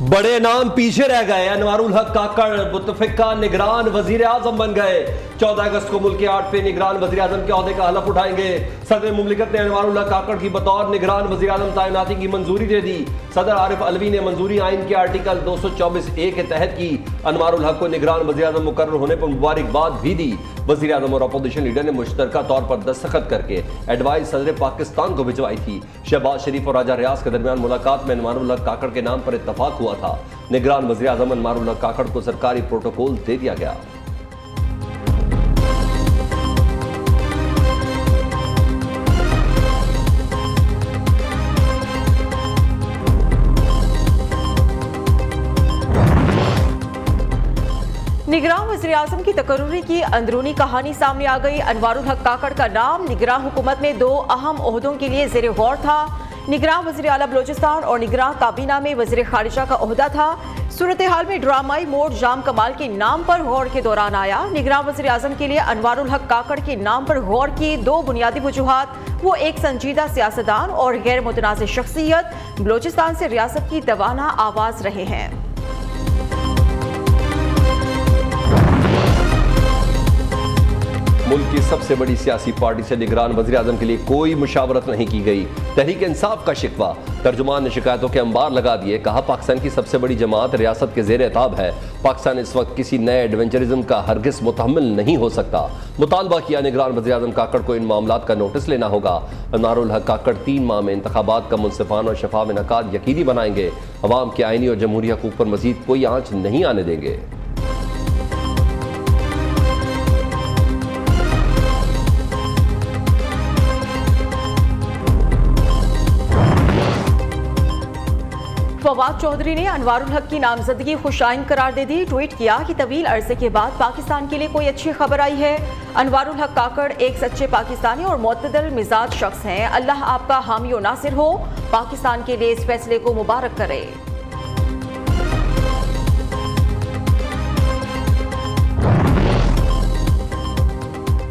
बड़े नाम पीछे रह गए। अनवारुल हक काकड़ मुतफिका निगरान वजीर आजम बन गए। 14 अगस्त को मुल्क के 8वें निगरान वजीर आजम के ओहदे का हलफ उठाएंगे। सदर मुमलिकत ने अनवारुल हक काकड़ की बतौर निगरान वजीर आजम तैनाती की मंजूरी दे दी। सदर आरिफ अलवी ने मंजूरी आइन के आर्टिकल 224A के तहत की। अनवारुल हक को निगरान वजीर आजम मुकर्रर होने पर मुबारकबाद भी दी। वजीर आजम और अपोजिशन लीडर ने मुश्तरका तौर पर दस्तखत करके एडवाइस सदर पाकिस्तान को भिजवाई थी। शहबाज शरीफ और राजा रियाज के दरमियान मुलाकात में अनवारुल हक काकड़ के नाम पर इत्तफाक हुआ था। निगरान वज़ीर आज़म अनवारुल हक काकड़ को सरकारी प्रोटोकॉल दे दिया गया। निगरान वज़ीर आज़म की तकर्रुरी की अंदरूनी कहानी सामने आ गई। अनवारुल हक काकड़ का नाम निगरान हुकूमत में 2 अहम ओहदों के लिए ज़ेर गौर था। निगरान वज़ीर आला बलोचिस्तान और निगरान काबीना में वज़ीर खारिजा का ओहदा था। सूरत हाल में ड्रामाई मोड जाम कमाल के नाम पर गौर के दौरान आया। निगरान वज़ीर आज़म के लिए अनवारुल हक काकड़ के नाम पर गौर की 2 बुनियादी वजूहात। वो एक संजीदा सियासतदान और गैर मुतनाज़िर शख्सियत बलोचिस्तान से रियासत की दवाना आवाज़ रहे हैं। मुल्क की सबसे बड़ी सियासी पार्टी से निगरान वज़ीर आज़म के लिए कोई मुशावरत नहीं की गई। तहरीक इंसाफ का शिकवा। तर्जुमान ने शिकायतों के अंबार लगा दिए। कहा पाकिस्तान की सबसे बड़ी जमात रियासत के ज़ेर एताब है। पाकिस्तान इस वक्त किसी नए एडवेंचरिज्म का हरगिज़ मुतहम्मिल नहीं हो सकता। मुतालबा किया निगरान वज़ीर आज़म काकड़ को इन मामलात का नोटिस लेना होगा। अनवारुल हक काकड़ 3 माह में इंतखाबात का मुनसिफाना और शफाफ इनकाद यकीनी बनाएंगे। अवाम के आईनी और जमहूरी हकूक़ पर मज़ीद कोई आँच नहीं आने देंगे। फवाद चौधरी ने अनवारुल हक की नामजदगी खुशाइन करार दे दी। ट्वीट किया कि तवील अरसे के बाद पाकिस्तान के लिए कोई अच्छी खबर आई है। अनवारुल हक काकड़ एक सच्चे पाकिस्तानी और मुतदल मिजाज शख्स हैं। अल्लाह आपका हामी और नासिर हो। पाकिस्तान के लिए इस फैसले को मुबारक करे।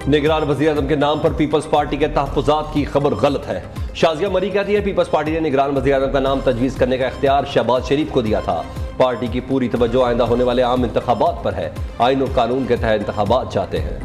निगरान वज़ीर आज़म के नाम पर पीपल्स पार्टी के तहफ़्फ़ुज़ात की खबर गलत है। शाजिया मरी कहती है पीपल्स पार्टी ने निगरान वज़ीर आज़म का नाम तजवीज़ करने का इख्तियार शहबाज शरीफ को दिया था। पार्टी की पूरी तवज्जो आइंदा होने वाले आम इंतखाबात पर है। आइन और कानून के तहत इंतखाबात चाहते हैं।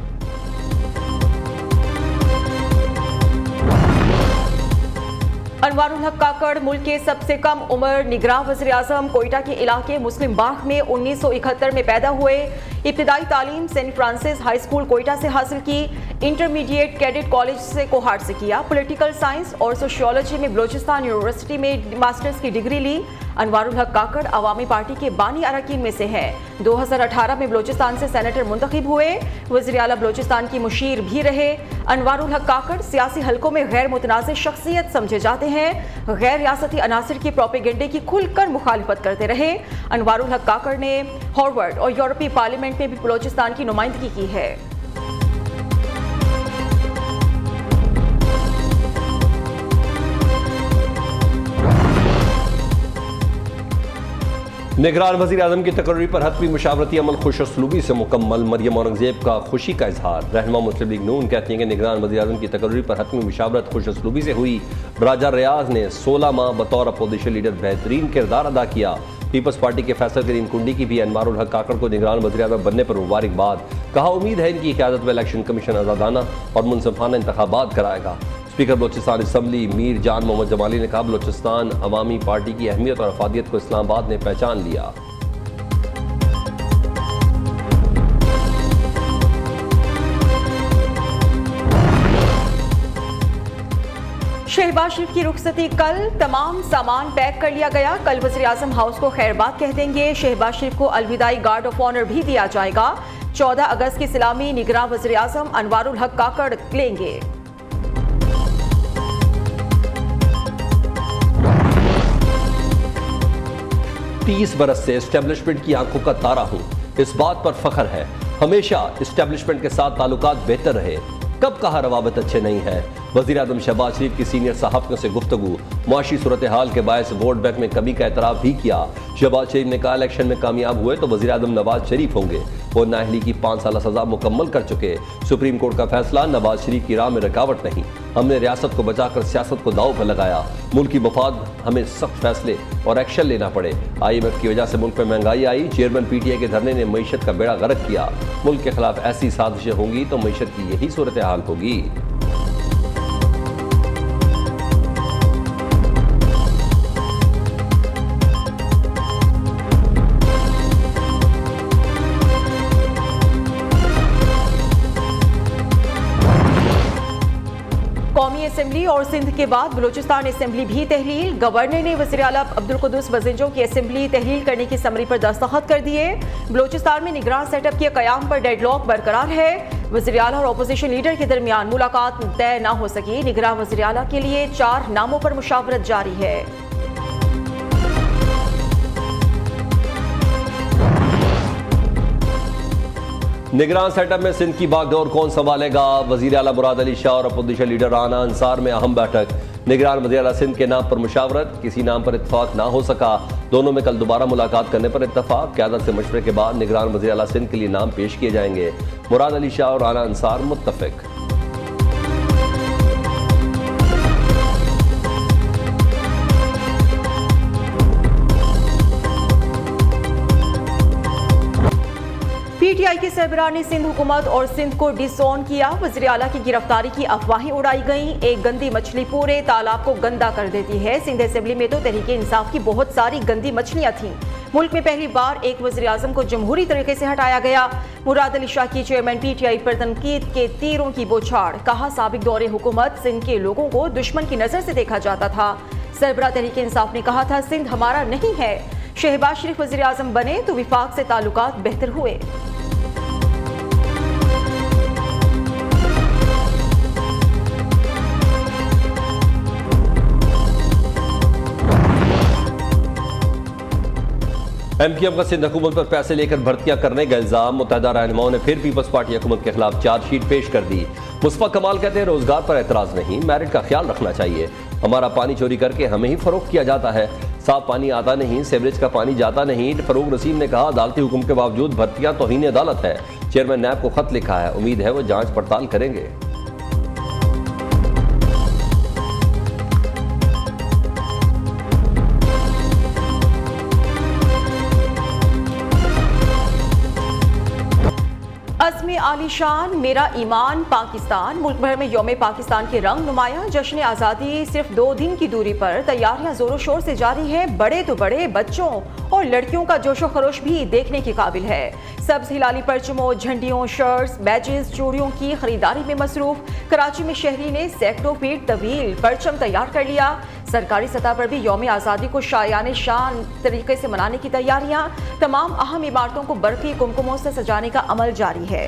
अनवारुल हक काकड़ मुल्क के सबसे कम उम्र निगरान वज़ीर आज़म कोयटा के इलाके मुस्लिम बाग में 1971 में पैदा हुए। इब्तिदाई तालीम Saint Francis High School Quetta से हासिल की। इंटरमीडिएट कैडेट कॉलेज से कोहाट से किया। पॉलिटिकल साइंस और सोशियोलॉजी में बलोचिस्तान यूनिवर्सिटी में मास्टर्स की डिग्री ली। अनवारुल हक काकड़ अवामी पार्टी के बानी अरकान में से है। 2018 में बलोचिस्तान से सेनेटर मुंतखब हुए। वज़ीर आला बलोचिस्तान की मुशीर भी रहे। अनवारुल हक काकड़ सियासी हलकों में गैर मुतनाज़िर शख्सियत समझे जाते हैं। गैर रियासती अनासिर की प्रोपेगेंडे की खुलकर मुखालिफत करते रहे। अनवारुल हक काकड़ ने हार्वर्ड और यूरोपीय पार्लियामेंट में भी बलोचिस्तान की नुमाइंदगी की है। निगरान वज़ीर आज़म की तकर्री पर हतमी मुशावरती अमल खुशअस्लूबी से मुकम्मल। मरियम औरंगजेब का खुशी का इजहार। रहनुमा मुस्लिम लीग नून कहती हैं कि निगरान वज़ीर आज़म की तकर्री पर हतमी मुशावरत खुशअस्लूबी से हुई। राजा रियाज ने 16 माह बतौर अपोजिशन लीडर बेहतरीन किरदार अदा किया। पीपल्स पार्टी के फैसल करीम कुंडी की भी अनवारुल हक काकड़ को निगरान वज़ीर आज़म बनने पर मुबारकबाद। कहा उम्मीद है इनकी क़यादत में इलेक्शन कमीशन आज़ादाना और मुनसिफाना इंतखाबात कराएगा। स्पीकर बलोचिस्तान असम्बली मीर जान मोहम्मद जमाली ने कहा बलोचिस्तान अवामी पार्टी की अहमियत और अफादियत को इस्लामाबाद ने पहचान लिया। शहबाज शरीफ की रुखसती कल। तमाम सामान पैक कर लिया गया। कल वज़ीर आज़म हाउस को खैरबाद कह देंगे। शहबाज शरीफ को अलविदाई गार्ड ऑफ ऑनर भी दिया जाएगा। 14 अगस्त की सलामी निगरान वज़ीर आज़म अनवारुल हक काकड़ लेंगे। तीस बरस से एस्टेब्लिशमेंट की आंखों का तारा हूँ। इस बात पर फख्र है। हमेशा एस्टेब्लिशमेंट के साथ ताल्लुकात बेहतर रहे। कब कहा रवाबत अच्छे नहीं है। वज़ीर आज़म शहबाज शरीफ की सीनियर सहाफ़ियों से गुफ्तगू। मुआशी सूरत हाल के बायस वोट बैंक में कमी का एतराफ़ भी किया। शहबाज शरीफ ने कहा इलेक्शन में कामयाब हुए तो वज़ीर आज़म नवाज शरीफ होंगे। वो नाअहली की 5 साल सजा मुकम्मल कर चुके। सुप्रीम कोर्ट का फैसला नवाज शरीफ की राह में रुकावट नहीं। हमने रियासत को बचाकर सियासत को दांव पर लगाया। मुल्क की मफाद हमें सख्त फैसले और एक्शन लेना पड़े। IMF की वजह से मुल्क में महंगाई आई। चेयरमैन PTI के धरने ने मईशत का बेड़ा गर्क किया। मुल्क के खिलाफ ऐसी साजिशें होंगी तो मईशत की यही सूरत हाल होगी। कौमी असेंबली और सिंध के बाद बलूचिस्तान असेंबली भी तहलील। गवर्नर ने वज़ीर आला अब्दुल कुद्दूस बज़िंजो की असेंबली तहलील करने की समरी पर दस्तखत कर दिए। बलूचिस्तान में निगरान सेटअप के क़याम पर डेडलॉक बरकरार है। वज़ीर आला और अपोजिशन लीडर के दरमियान मुलाकात तय न हो सकी। निगरान वज़ीर आला के लिए 4 नामों पर मुशावरत जारी है। निगरान सेटअप में सिंध की बागडोर कौन संभालेगा? वजीर आला मुराद अली शाह और अपोजिशन लीडर राना अंसार में अहम बैठक। निगरान वजीर आला सिंध के नाम पर मुशावरत, किसी नाम पर इत्तफाक ना हो सका। दोनों में कल दोबारा मुलाकात करने पर इत्तफाक। क़यादत से मशवरे के बाद निगरान वजीर आला सिंध के लिए नाम पेश किए जाएंगे। मुराद अली शाह और राना अंसार मुत्तफिक। PTI के सरबराह ने सिंध हुकूमत और सिंध को डिसोन किया। वज़ीर आला की गिरफ्तारी की अफवाहें उड़ाई गईं। एक गंदी मछली पूरे तालाब को गंदा कर देती है। सिंध असेंबली में तो तहरीक इंसाफ की बहुत सारी गंदी मछलियां थीं। मुल्क में पहली बार एक वज़ीर आज़म को जमहूरी तरीके से हटाया गया। मुराद अली शाह की चेयरमैन PTI पर तनकीद के तीरों की बौछार। कहा, साबिक दौरे हुकूमत सिंध के लोगों को दुश्मन की नजर से देखा जाता था। सरबराह तहरीक इंसाफ ने कहा था, सिंध हमारा नहीं है। शहबाज शरीफ वज़ीर आज़म बने तो विफाक से ताल्लुकात बेहतर हुए। MQM का सिंध हुकूमत पर पैसे लेकर भर्तियां करने का इल्जाम। मुत्तहिदा रहनुमाओं ने फिर पीपल्स पार्टी हुकूमत के खिलाफ चार्जशीट पेश कर दी। मुस्तफा कमाल कहते हैं, रोजगार पर एतराज नहीं, मेरिट का ख्याल रखना चाहिए। हमारा पानी चोरी करके हमें ही फरोख्त किया जाता है। साफ पानी आता नहीं, सीवरेज का पानी जाता नहीं। फरूक रसीम ने कहा, अदालती हुक्म के बावजूद भर्तियां तौहीन अदालत है। चेयरमैन नैब को खत लिखा है, उम्मीद है वो जांच पड़ताल करेंगे। अज़्म आलीशान मेरा ईमान पाकिस्तान। मुल्क भर में यौम पाकिस्तान के रंग नुमाया। जश्न आज़ादी सिर्फ 2 दिन की दूरी पर तैयारियां जोरों शोर से जारी है। बड़े तो बड़े, बच्चों और लड़कियों का जोशो खरोश भी देखने के काबिल है। सब्ज हिलाली परचमों, झंडियों, शर्ट्स, बैजेस, चूड़ियों की खरीदारी में मसरूफ। कराची में शहरी ने सैकड़ों फीट तवील परचम तैयार कर लिया। सरकारी सतह पर भी यौम आज़ादी को शायाने शान तरीके से मनाने की तैयारियां। तमाम अहम इमारतों को बरकी कुमकुमों से सजाने का अमल जारी है।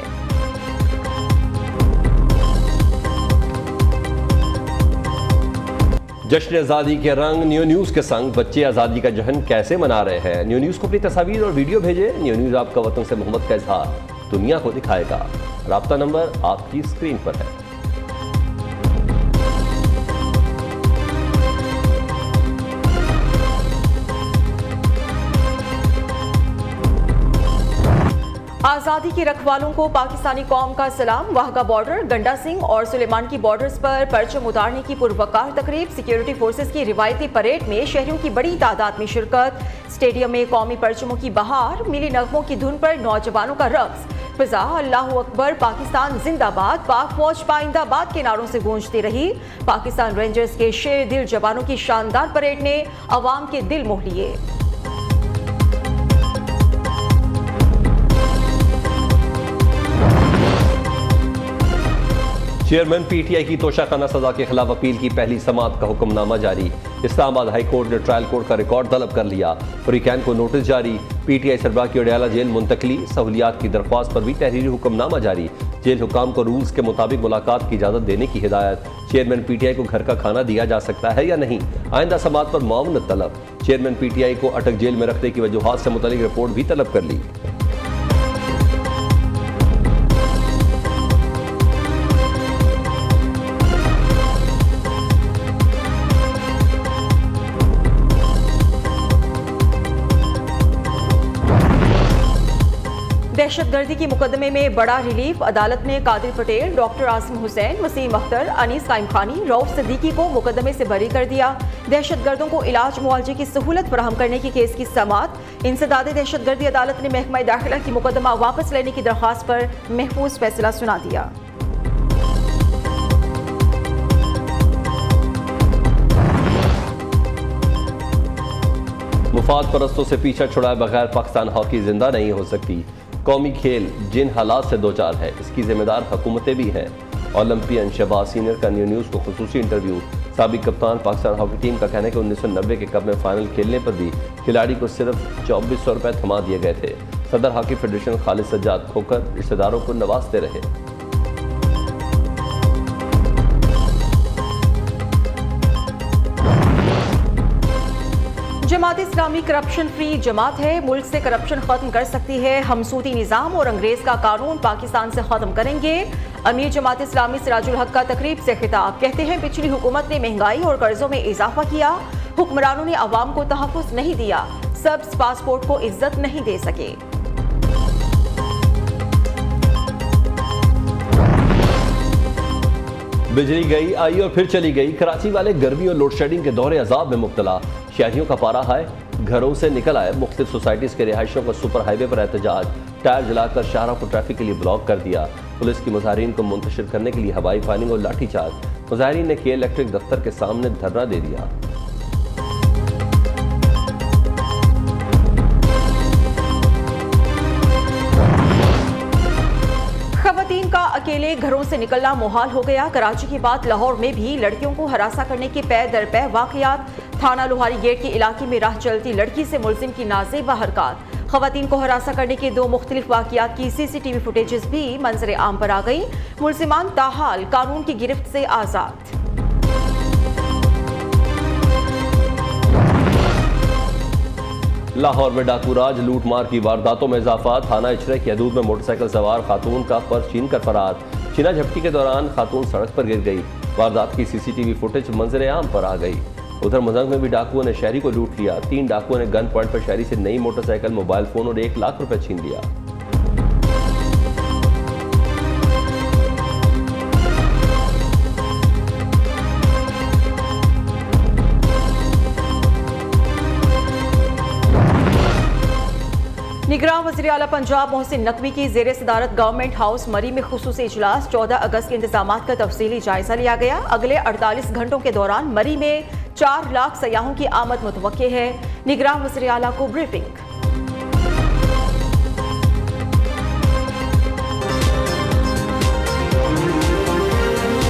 जश्न आज़ादी के रंग न्यू न्यूज़ के संग बच्चे आज़ादी का जश्न कैसे मना रहे हैं? न्यू न्यूज़ को अपनी तस्वीर और वीडियो भेजें। न्यू न्यूज़ आपका वतन से मोहब्बत का इजहार दुनिया को दिखाएगा। राब्ता नंबर आपकी स्क्रीन पर है। आज़ादी के रखवालों को पाकिस्तानी कौम का सलाम। वाहगा बॉर्डर, गंडा सिंह और सुलेमान की बॉर्डर्स पर परचम उतारने की पुरवकार तकरीब। सिक्योरिटी फोर्सेस की रिवायती परेड में शहरियों की बड़ी तादाद में शिरकत। स्टेडियम में कौमी परचमों की बहार। मिली नगमों की धुन पर नौजवानों का रक्स। फिजा अल्लाहू अकबर, पाकिस्तान जिंदाबाद, पाक फौज पाइंदाबाद के नारों से गूंजती रही। पाकिस्तान रेंजर्स के शेर दिल जवानों की शानदार परेड ने अवाम के दिल मोह लिए। चेयरमैन PTI की तोशाखाना सजा के खिलाफ अपील की पहली समाअत का हुक्मनामा जारी। इस्लामाबाद हाई कोर्ट ने ट्रायल कोर्ट का रिकॉर्ड तलब कर लिया। हुरिकैन को नोटिस जारी। PTI सरबराह की अडयाला जेल मुंतकली। सहूलियात की दरख्वास्त पर भी तहरीरी हुक्मनामा जारी। जेल हुकाम को रूल्स के मुताबिक मुलाकात की इजाजत देने की हिदायत। चेयरमैन PTI को घर का खाना दिया जा सकता है या नहीं, आइंदा समाअत पर मामूनत तलब। चेयरमैन PTI को अटक जेल में रखने की वजूहात से मुतल्लिक रिपोर्ट भी तलब कर ली। दहशतगर्दी के मुकदमे में बड़ा रिलीफ। अदालत ने कादिर पटेल, डॉक्टर आसिम हुसैन, वसीम अख्तर, अनीस काइम खानी, रऊफ सिद्दीकी को मुकदमे से बरी कर दिया। दहशतगर्दों को इलाज मुआवजे की सहूलत फराहम करने की केस की समाअत। इंसदाद दहशतगर्दी अदालत ने महकमा दाखिला की मुकदमा वापस लेने की दरख्वास्त पर महफूज फैसला सुना दिया। मुफाद परस्तों से पीछा छुड़ाए बगैर पाकिस्तान हॉकी जिंदा नहीं हो सकती। कौमी खेल जिन हालात से दो चार है, इसकी जिम्मेदार हुकूमतें भी हैं। ओलंपियन शहबाज सीनियर का न्यू न्यूज़ को खुसूसी इंटरव्यू। साबिक कप्तान पाकिस्तान हॉकी टीम का कहना है कि 1990 के कप में फाइनल खेलने पर भी खिलाड़ी को सिर्फ 2400 रुपये थमा दिए गए थे। सदर हॉकी फेडरेशन खालिद सज्जाद खोकर रिश्तेदारों को नवाजते रहे। जमात इस्लामी करप्शन फ्री जमात है, मुल्क से करप्शन खत्म कर सकती है। हमसूदी निज़ाम और अंग्रेज का कानून पाकिस्तान से खत्म करेंगे। अमीर जमात इस्लामी सिराजुल हक का तकरीब से खिताब। कहते हैं पिछली हुकूमत ने महंगाई और कर्जों में इजाफा किया, हुक्मरानों ने अवाम को तहफ़्फ़ुज़ नहीं दिया, सब्ज़ पासपोर्ट को इज्जत नहीं दे सके। बिजली गई, आई और फिर चली गई। कराची वाले गर्मी और लोड शेडिंग के दौरे अजाब में मुब्तला। शहरियों का पारा हाय, घरों से निकल आए। मुख्तलिफ सोसाइटीज़ के रिहायशियों को सुपर हाईवे पर एहतजाज। टायर जलाकर शाहराह को ट्रैफिक के लिए ब्लॉक कर दिया। पुलिस की मुजाहिरीन को मुंतशिर करने के लिए हवाई फायरिंग और लाठीचार्ज। मुजाहिरीन ने के इलेक्ट्रिक दफ्तर के सामने धरना दे दिया। खवातीन का अकेले घरों से निकलना मुहाल हो गया। कराची के बाद लाहौर में भी लड़कियों को हरासा करने के पै दर पै वाकयात। थाना लोहारी गेट के इलाके में राह चलती लड़की से मुलजिम की नाज़ेबा हरकत। खवातीन को हरासा करने के 2 मुख्तलिफ वाकयात की CCTV फुटेजेस भी मंजर आम पर आ गई। मुलजिमान ताहाल कानून की गिरफ्त से आज़ाद। लाहौर में डाकू राज, लूटमार की वारदातों में इजाफा। थाना इचरे की हदूद में मोटरसाइकिल सवार खातून का पर्स छीन कर फरार। छीना झपटी के दौरान खातून सड़क पर गिर गई। वारदात की CCTV फुटेज मंजर आम पर आ गई। उधर मुजंग में भी डाकुओं ने शहरी को लूट लिया। 3 डाकुओं ने गन पॉइंट पर शहरी से नई मोटरसाइकिल, मोबाइल फोन और 1 लाख रुपए छीन लिया। निगरान वज़ीर आला पंजाब मोहसिन नकवी की ज़ेर सदारत गवर्नमेंट हाउस मरी में खुसूसी इजलास। 14 अगस्त के इंतजामात का तफसीली जायजा लिया गया। अगले 48 घंटों के दौरान मरी में 4 लाख सयाहों की आमद मुतवक्के है। निगरान वज़ीर आला को ब्रीफिंग।